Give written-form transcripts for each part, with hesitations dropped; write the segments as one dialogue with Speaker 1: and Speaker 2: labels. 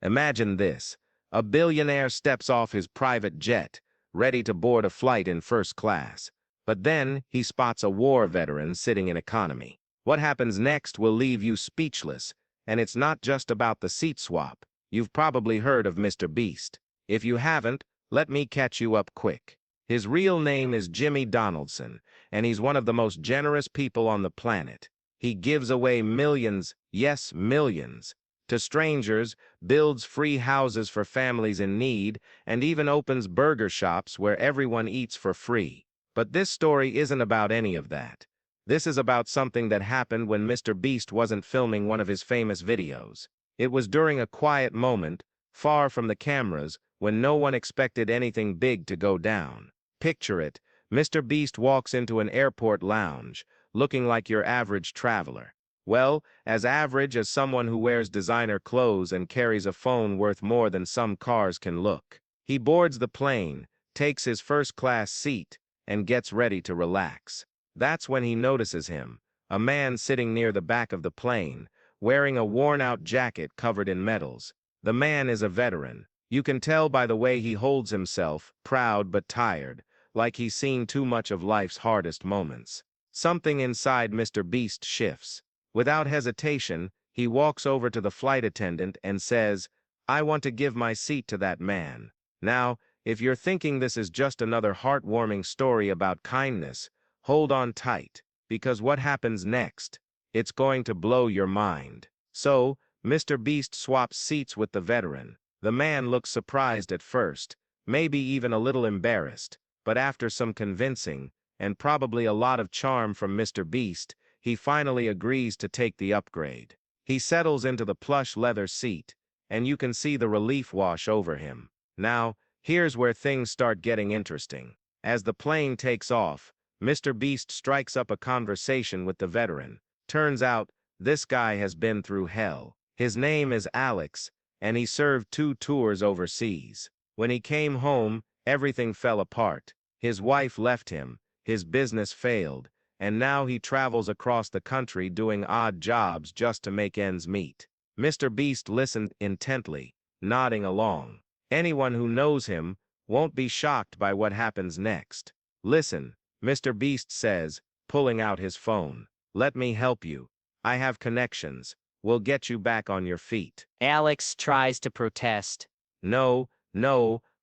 Speaker 1: Imagine this. A billionaire steps off his private jet, ready to board a flight in first class. But then he spots a war veteran sitting in economy. What happens next will leave you speechless, and it's not just about the seat swap. You've probably heard of MrBeast. If you haven't, let me catch you up quick. His real name is Jimmy Donaldson, and he's one of the most generous people on the planet. He gives away millions, yes, millions, to strangers, builds free houses for families in need, and even opens burger shops where everyone eats for free. But this story isn't about any of that. This is about something that happened when MrBeast wasn't filming one of his famous videos. It was during a quiet moment, far from the cameras, when no one expected anything big to go down. Picture it, MrBeast walks into an airport lounge, looking like your average traveler. Well, as average as someone who wears designer clothes and carries a phone worth more than some cars can look. He boards the plane, takes his first-class seat, and gets ready to relax. That's when he notices him, a man sitting near the back of the plane, wearing a worn-out jacket covered in medals. The man is a veteran. You can tell by the way he holds himself, proud but tired, like he's seen too much of life's hardest moments. Something inside MrBeast shifts. Without hesitation, he walks over to the flight attendant and says, "I want to give my seat to that man." Now, if you're thinking this is just another heartwarming story about kindness, hold on tight, because what happens next? It's going to blow your mind. So, MrBeast swaps seats with the veteran. The man looks surprised at first, maybe even a little embarrassed, but after some convincing, and probably a lot of charm from MrBeast, he finally agrees to take the upgrade. He settles into the plush leather seat, and you can see the relief wash over him. Now, here's where things start getting interesting. As the plane takes off, MrBeast strikes up a conversation with the veteran. Turns out, this guy has been through hell. His name is Alex, and he served 2 tours overseas. When he came home, everything fell apart. His wife left him, his business failed, and now he travels across the country doing odd jobs just to make ends meet. MrBeast listened intently, nodding along. Anyone who knows him won't be shocked by what happens next. "Listen," MrBeast says, pulling out his phone. "Let me help you. I have connections. We'll get you back on your feet."
Speaker 2: Alex tries to protest.
Speaker 1: No,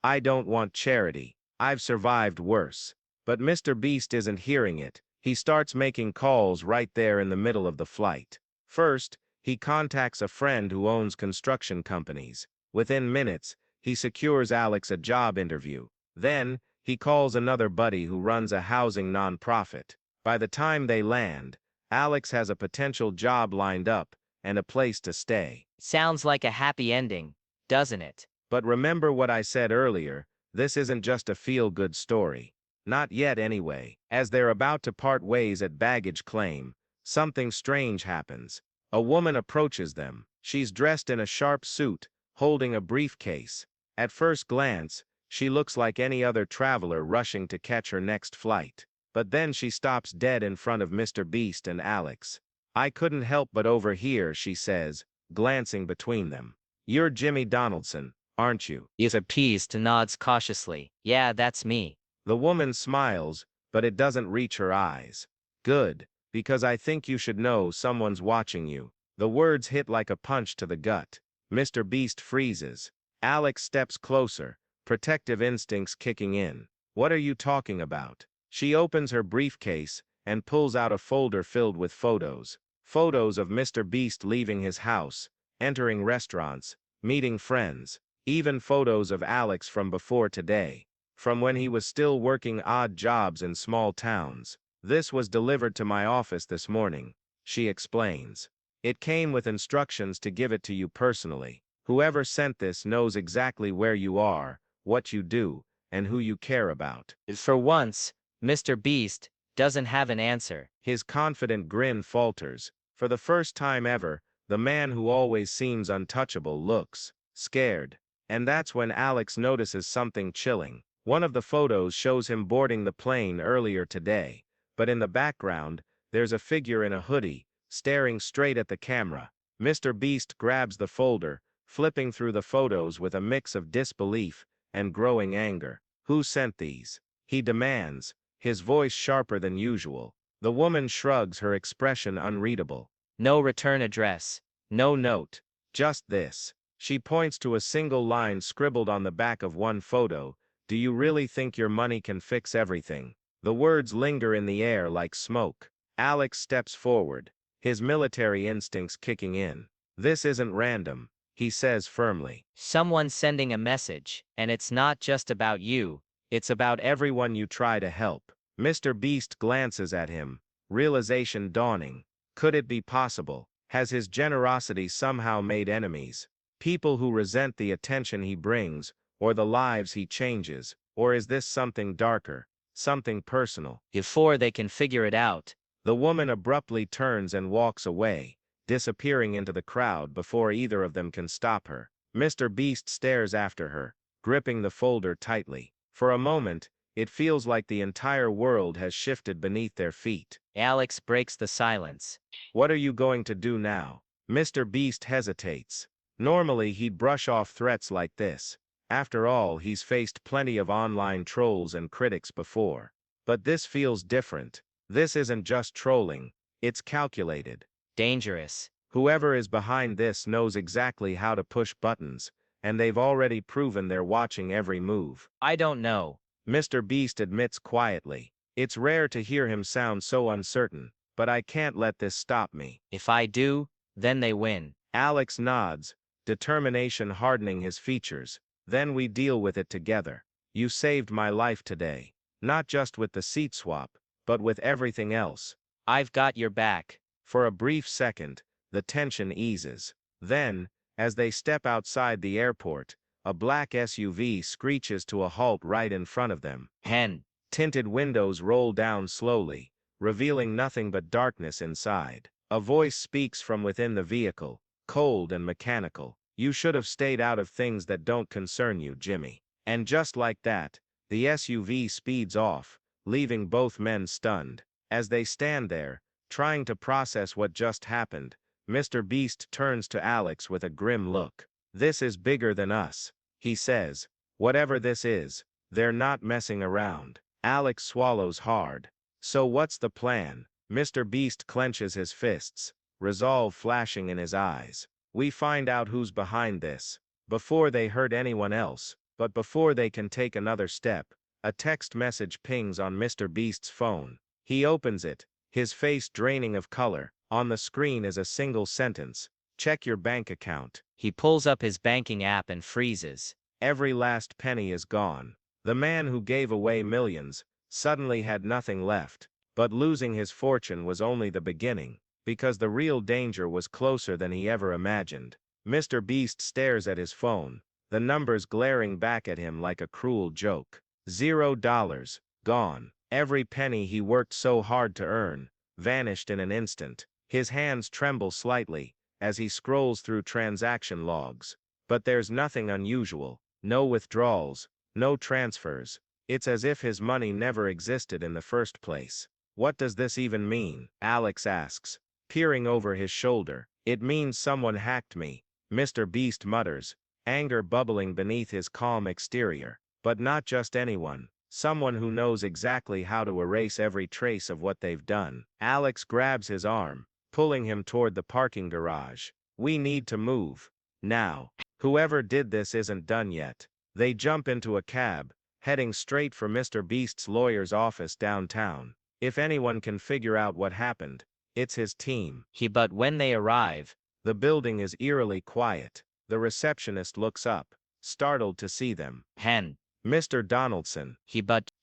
Speaker 1: I don't want charity. I've survived worse. But MrBeast isn't hearing it. He starts making calls right there in the middle of the flight. First, he contacts a friend who owns construction companies. Within minutes, he secures Alex a job interview. Then, he calls another buddy who runs a housing nonprofit. By the time they land, Alex has a potential job lined up and a place to stay.
Speaker 2: Sounds like a happy ending, doesn't it?
Speaker 1: But remember what I said earlier, this isn't just a feel-good story. Not yet anyway. As they're about to part ways at baggage claim, something strange happens. A woman approaches them. She's dressed in a sharp suit, holding a briefcase. At first glance, she looks like any other traveler rushing to catch her next flight. But then she stops dead in front of MrBeast and Alex. "I couldn't help but overhear," she says, glancing between them. "You're Jimmy Donaldson, aren't you?"
Speaker 2: MrBeast nods cautiously. "Yeah, that's me."
Speaker 1: The woman smiles, but it doesn't reach her eyes. "Good, because I think you should know someone's watching you." The words hit like a punch to the gut. MrBeast freezes. Alex steps closer, protective instincts kicking in. "What are you talking about?" She opens her briefcase and pulls out a folder filled with photos. Photos of MrBeast leaving his house, entering restaurants, meeting friends, even photos of Alex from before today, from when he was still working odd jobs in small towns. "This was delivered to my office this morning," she explains. "It came with instructions to give it to you personally. Whoever sent this knows exactly where you are, what you do, and who you care about."
Speaker 2: For once, MrBeast doesn't have an answer.
Speaker 1: His confident grin falters. For the first time ever, the man who always seems untouchable looks scared. And that's when Alex notices something chilling. One of the photos shows him boarding the plane earlier today, but in the background, there's a figure in a hoodie, staring straight at the camera. MrBeast grabs the folder, flipping through the photos with a mix of disbelief and growing anger. Who sent these? He demands, his voice sharper than usual. The woman shrugs, her expression unreadable.
Speaker 2: No return address. No note.
Speaker 1: Just this. She points to a single line scribbled on the back of one photo. Do you really think your money can fix everything? The words linger in the air like smoke. Alex steps forward, his military instincts kicking in. This isn't random, he says firmly.
Speaker 2: Someone's sending a message, and it's not just about you.
Speaker 1: It's about everyone you try to help. MrBeast glances at him, realization dawning. Could it be possible? Has his generosity somehow made enemies? People who resent the attention he brings, or the lives he changes, or is this something darker, something personal?
Speaker 2: Before they can figure it out,
Speaker 1: The woman abruptly turns and walks away, disappearing into the crowd before either of them can stop her. MrBeast stares after her, gripping the folder tightly. For a moment, it feels like the entire world has shifted beneath their feet.
Speaker 2: Alex breaks the silence.
Speaker 1: What are you going to do now? MrBeast hesitates. Normally he'd brush off threats like this. After all, he's faced plenty of online trolls and critics before. But this feels different. This isn't just trolling, it's calculated.
Speaker 2: Dangerous.
Speaker 1: Whoever is behind this knows exactly how to push buttons, and they've already proven they're watching every move.
Speaker 2: I don't know.
Speaker 1: MrBeast admits quietly. It's rare to hear him sound so uncertain, but I can't let this stop me.
Speaker 2: If I do, then they win.
Speaker 1: Alex nods, determination hardening his features. Then we deal with it together. You saved my life today. Not just with the seat swap, but with everything else.
Speaker 2: I've got your back.
Speaker 1: For a brief second, the tension eases. Then, as they step outside the airport, a black SUV screeches to a halt right in front of them. Tinted windows roll down slowly, revealing nothing but darkness inside. A voice speaks from within the vehicle, cold and mechanical. You should have stayed out of things that don't concern you, Jimmy. And just like that, the SUV speeds off, leaving both men stunned. As they stand there, trying to process what just happened, MrBeast turns to Alex with a grim look. This is bigger than us, he says. Whatever this is, they're not messing around. Alex swallows hard. So what's the plan? MrBeast clenches his fists, resolve flashing in his eyes. We find out who's behind this, before they hurt anyone else, but before they can take another step. A text message pings on MrBeast's phone. He opens it, his face draining of color. On the screen is a single sentence. Check your bank account.
Speaker 2: He pulls up his banking app and freezes.
Speaker 1: Every last penny is gone. The man who gave away millions suddenly had nothing left. But losing his fortune was only the beginning, because the real danger was closer than he ever imagined. MrBeast stares at his phone, the numbers glaring back at him like a cruel joke. $0. Gone. Every penny he worked so hard to earn vanished in an instant. His hands tremble slightly as he scrolls through transaction logs. But there's nothing unusual. No withdrawals, no transfers. It's as if his money never existed in the first place. What does this even mean? Alex asks, peering over his shoulder. It means someone hacked me, MrBeast mutters, anger bubbling beneath his calm exterior. But not just anyone. Someone who knows exactly how to erase every trace of what they've done. Alex grabs his arm, pulling him toward the parking garage. We need to move. Now. Whoever did this isn't done yet. They jump into a cab, heading straight for MrBeast's lawyer's office downtown. If anyone can figure out what happened, it's his team.
Speaker 2: But when they arrive,
Speaker 1: the building is eerily quiet. The receptionist looks up, startled to see them. Mr. Donaldson,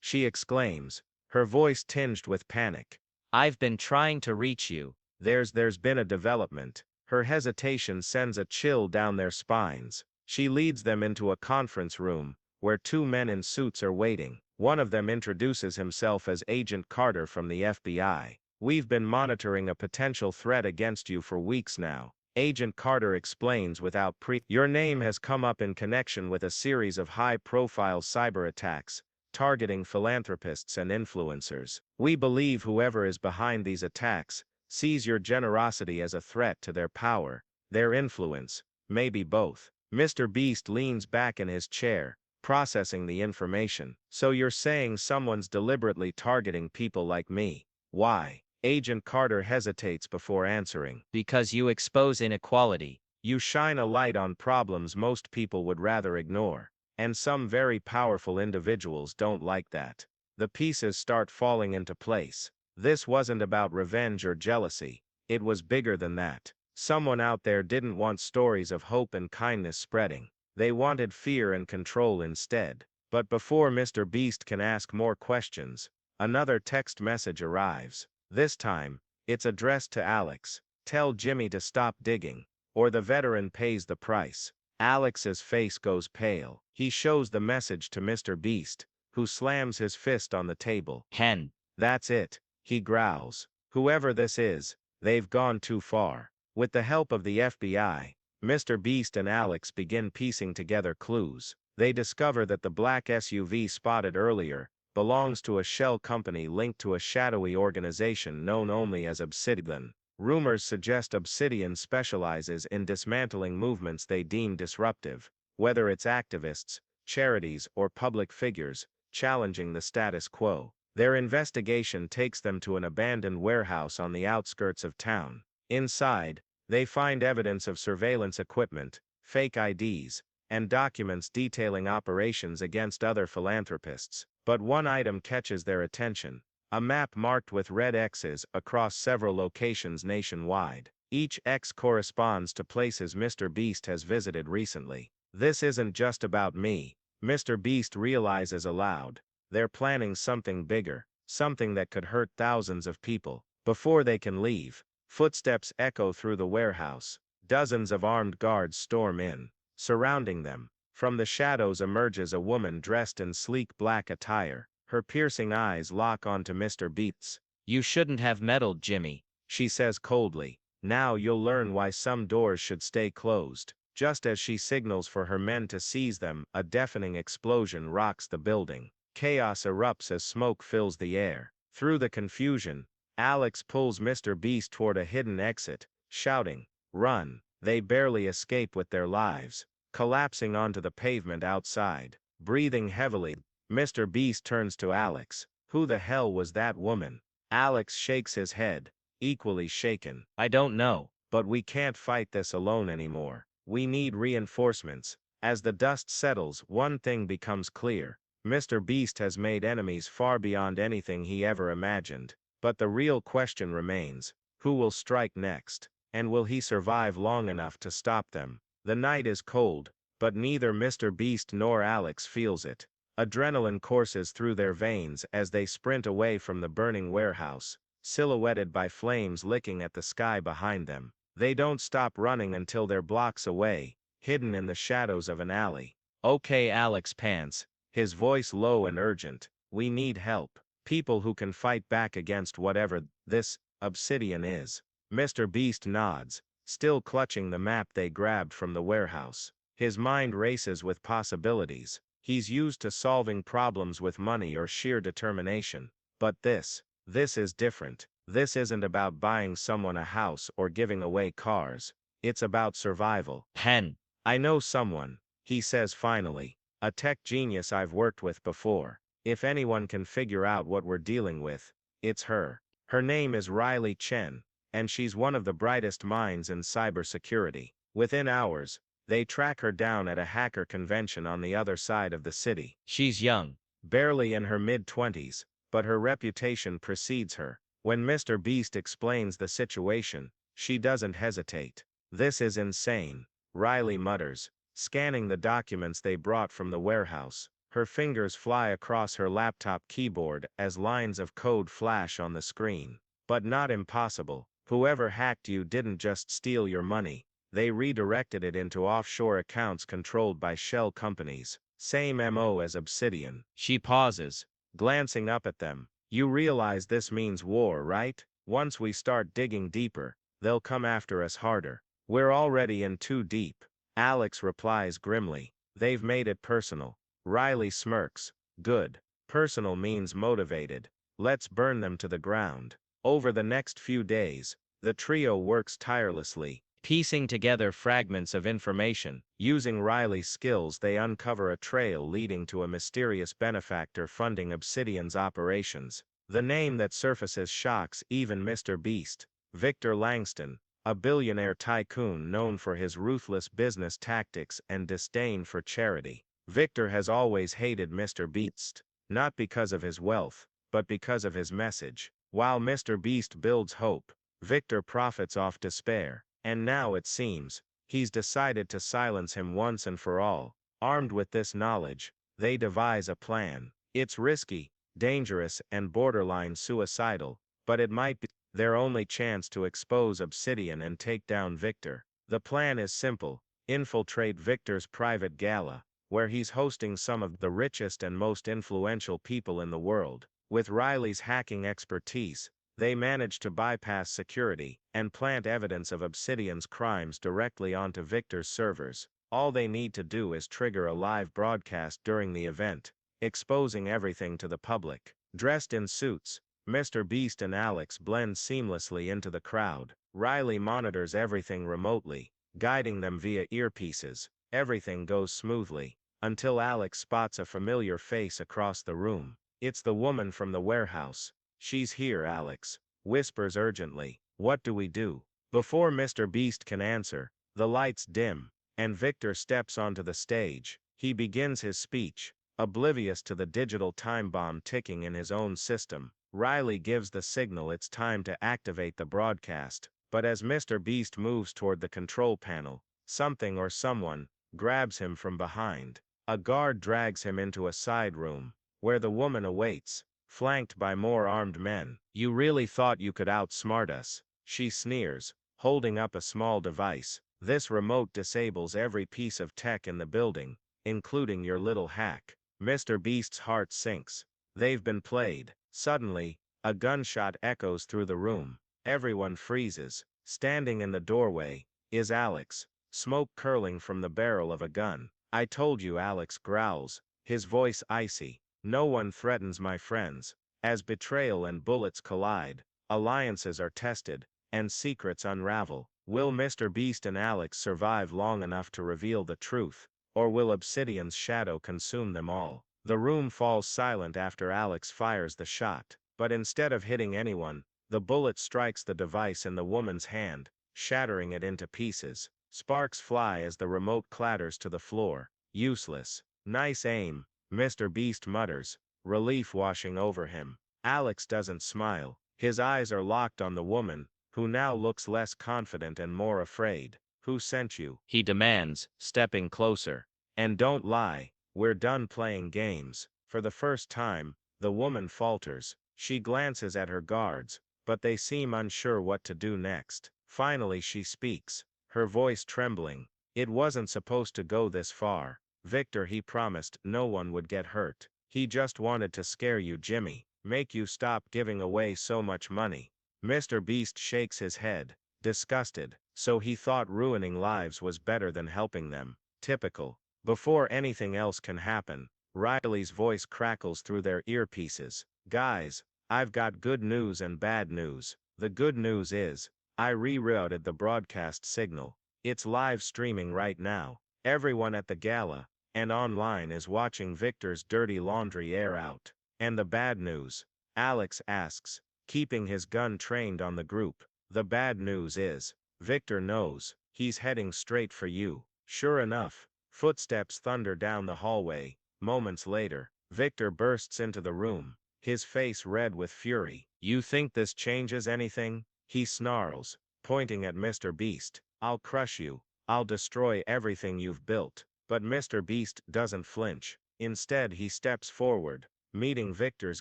Speaker 1: she exclaims, her voice tinged with panic.
Speaker 2: I've been trying to reach you.
Speaker 1: There's been a development. Her hesitation sends a chill down their spines. She leads them into a conference room, where two men in suits are waiting. One of them introduces himself as Agent Carter from the FBI. We've been monitoring a potential threat against you for weeks now. Agent Carter explains without Your name has come up in connection with a series of high-profile cyber attacks, targeting philanthropists and influencers. We believe whoever is behind these attacks sees your generosity as a threat to their power, their influence, maybe both. MrBeast leans back in his chair, processing the information. So you're saying someone's deliberately targeting people like me? Why? Agent Carter hesitates before answering.
Speaker 2: Because you expose inequality.
Speaker 1: You shine a light on problems most people would rather ignore. And some very powerful individuals don't like that. The pieces start falling into place. This wasn't about revenge or jealousy. It was bigger than that. Someone out there didn't want stories of hope and kindness spreading. They wanted fear and control instead. But before MrBeast can ask more questions, another text message arrives. This time, it's addressed to Alex. Tell Jimmy to stop digging, or the veteran pays the price. Alex's face goes pale. He shows the message to MrBeast, who slams his fist on the table.
Speaker 2: Hen.
Speaker 1: That's it, he growls. Whoever this is, they've gone too far. With the help of the FBI, MrBeast and Alex begin piecing together clues. They discover that the black SUV spotted earlier belongs to a shell company linked to a shadowy organization known only as Obsidian. Rumors suggest Obsidian specializes in dismantling movements they deem disruptive, whether it's activists, charities, or public figures, challenging the status quo. Their investigation takes them to an abandoned warehouse on the outskirts of town. Inside, they find evidence of surveillance equipment, fake IDs, and documents detailing operations against other philanthropists. But one item catches their attention: a map marked with red X's across several locations nationwide. Each X corresponds to places MrBeast has visited recently. This isn't just about me, MrBeast realizes aloud. They're planning something bigger, something that could hurt thousands of people. Before they can leave, footsteps echo through the warehouse. Dozens of armed guards storm in. Surrounding them, from the shadows emerges a woman dressed in sleek black attire. Her piercing eyes lock onto MrBeast's.
Speaker 2: You shouldn't have meddled, Jimmy,
Speaker 1: she says coldly. Now you'll learn why some doors should stay closed. Just as she signals for her men to seize them, a deafening explosion rocks the building. Chaos erupts as smoke fills the air. Through the confusion, Alex pulls MrBeast toward a hidden exit, shouting, "Run!" They barely escape with their lives, collapsing onto the pavement outside. Breathing heavily, MrBeast turns to Alex. Who the hell was that woman? Alex shakes his head, equally shaken.
Speaker 2: I don't know.
Speaker 1: But we can't fight this alone anymore. We need reinforcements. As the dust settles, one thing becomes clear. MrBeast has made enemies far beyond anything he ever imagined. But the real question remains: who will strike next? And will he survive long enough to stop them? The night is cold, but neither MrBeast nor Alex feels it. Adrenaline courses through their veins as they sprint away from the burning warehouse, silhouetted by flames licking at the sky behind them. They don't stop running until they're blocks away, hidden in the shadows of an alley. "Okay," Alex pants, his voice low and urgent. "We need help. People who can fight back against whatever this Obsidian is." MrBeast nods, still clutching the map they grabbed from the warehouse. His mind races with possibilities. He's used to solving problems with money or sheer determination. But this is different. This isn't about buying someone a house or giving away cars. It's about survival.
Speaker 2: Hen.
Speaker 1: "I know someone," he says finally. "A tech genius I've worked with before. If anyone can figure out what we're dealing with, it's her. Her name is Riley Chen, and she's one of the brightest minds in cybersecurity." Within hours, they track her down at a hacker convention on the other side of the city.
Speaker 2: She's young.
Speaker 1: Barely in her mid-20s, but her reputation precedes her. When MrBeast explains the situation, she doesn't hesitate. "This is insane," Riley mutters, scanning the documents they brought from the warehouse. Her fingers fly across her laptop keyboard as lines of code flash on the screen. "But not impossible. Whoever hacked you didn't just steal your money. They redirected it into offshore accounts controlled by shell companies. Same MO as Obsidian."
Speaker 2: She pauses,
Speaker 1: glancing up at them. "You realize this means war, right? Once we start digging deeper, they'll come after us harder." "We're already in too deep," Alex replies grimly. "They've made it personal." Riley smirks. "Good. Personal means motivated. Let's burn them to the ground." Over the next few days, the trio works tirelessly,
Speaker 2: piecing together fragments of information.
Speaker 1: Using Riley's skills, they uncover a trail leading to a mysterious benefactor funding Obsidian's operations. The name that surfaces shocks even MrBeast. Victor Langston, a billionaire tycoon known for his ruthless business tactics and disdain for charity. Victor has always hated MrBeast, not because of his wealth, but because of his message. While MrBeast builds hope, Victor profits off despair, and now it seems, he's decided to silence him once and for all. Armed with this knowledge, they devise a plan. It's risky, dangerous, and borderline suicidal, but it might be their only chance to expose Obsidian and take down Victor. The plan is simple: infiltrate Victor's private gala, where he's hosting some of the richest and most influential people in the world. With Riley's hacking expertise, they manage to bypass security and plant evidence of Obsidian's crimes directly onto Victor's servers. All they need to do is trigger a live broadcast during the event, exposing everything to the public. Dressed in suits, MrBeast and Alex blend seamlessly into the crowd. Riley monitors everything remotely, guiding them via earpieces. Everything goes smoothly, until Alex spots a familiar face across the room. It's the woman from the warehouse. "She's here," Alex whispers urgently. "What do we do?" Before MrBeast can answer, the lights dim, and Victor steps onto the stage. He begins his speech, oblivious to the digital time bomb ticking in his own system. Riley gives the signal it's time to activate the broadcast, but as MrBeast moves toward the control panel, something or someone grabs him from behind. A guard drags him into a side room, where the woman awaits, flanked by more armed men. "You really thought you could outsmart us," she sneers, holding up a small device. "This remote disables every piece of tech in the building, including your little hack." MrBeast's heart sinks. They've been played. Suddenly, a gunshot echoes through the room. Everyone freezes. Standing in the doorway is Alex, smoke curling from the barrel of a gun. "I told you," Alex growls, his voice icy. "No one threatens my friends." As betrayal and bullets collide, alliances are tested, and secrets unravel. Will MrBeast and Alex survive long enough to reveal the truth, or will Obsidian's shadow consume them all? The room falls silent after Alex fires the shot, but instead of hitting anyone, the bullet strikes the device in the woman's hand, shattering it into pieces. Sparks fly as the remote clatters to the floor. "Useless." "Nice aim," MrBeast mutters, relief washing over him. Alex doesn't smile. His eyes are locked on the woman, who now looks less confident and more afraid. "Who sent you?" he demands, stepping closer. "And don't lie. We're done playing games." For the first time, the woman falters. She glances at her guards, but they seem unsure what to do next. Finally she speaks, her voice trembling. "It wasn't supposed to go this far. Victor, he promised no one would get hurt. He just wanted to scare you, Jimmy. Make you stop giving away so much money." MrBeast shakes his head, disgusted. So he thought ruining lives was better than helping them. Typical. Before anything else can happen, Riley's voice crackles through their earpieces. "Guys, I've got good news and bad news. The good news is, I rerouted the broadcast signal. It's live streaming right now. Everyone at the gala and online is watching Victor's dirty laundry air out." "And the bad news?" Alex asks, keeping his gun trained on the group. "The bad news is, Victor knows. He's heading straight for you." Sure enough, footsteps thunder down the hallway. Moments later, Victor bursts into the room, his face red with fury. "You think this changes anything?" he snarls, pointing at MrBeast. "I'll crush you. I'll destroy everything you've built." But MrBeast doesn't flinch. Instead he steps forward, meeting Victor's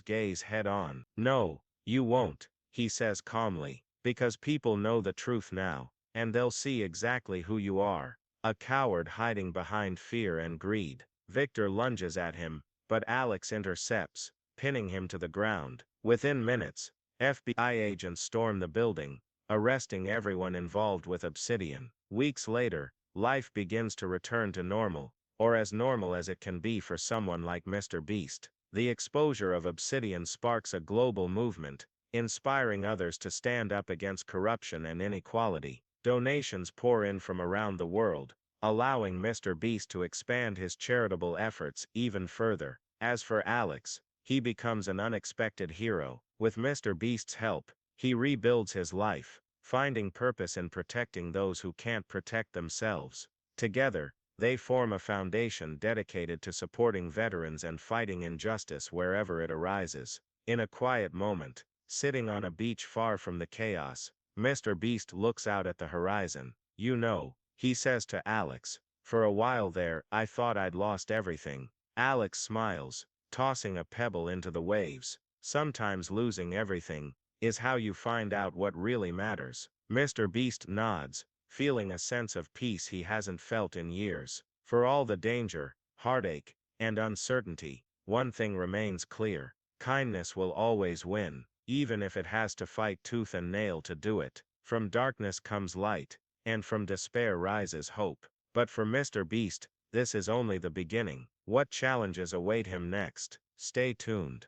Speaker 1: gaze head on. "No, you won't," he says calmly, "because people know the truth now, and they'll see exactly who you are. A coward hiding behind fear and greed." Victor lunges at him, but Alex intercepts, pinning him to the ground. Within minutes, FBI agents storm the building, arresting everyone involved with Obsidian. Weeks later, life begins to return to normal, or as normal as it can be for someone like MrBeast. The exposure of Obsidian sparks a global movement, inspiring others to stand up against corruption and inequality. Donations pour in from around the world, allowing MrBeast to expand his charitable efforts even further. As for Alex, he becomes an unexpected hero. With MrBeast's help, he rebuilds his life, finding purpose in protecting those who can't protect themselves. Together, they form a foundation dedicated to supporting veterans and fighting injustice wherever it arises. In a quiet moment, sitting on a beach far from the chaos, MrBeast looks out at the horizon. You know, he says to Alex, for a while there, I thought I'd lost everything. Alex smiles, tossing a pebble into the waves. Sometimes losing everything is how you find out what really matters. MrBeast nods, feeling a sense of peace he hasn't felt in years. For all the danger, heartache, and uncertainty, one thing remains clear. Kindness will always win, even if it has to fight tooth and nail to do it. From darkness comes light, and from despair rises hope. But for MrBeast, this is only the beginning. What challenges await him next? Stay tuned.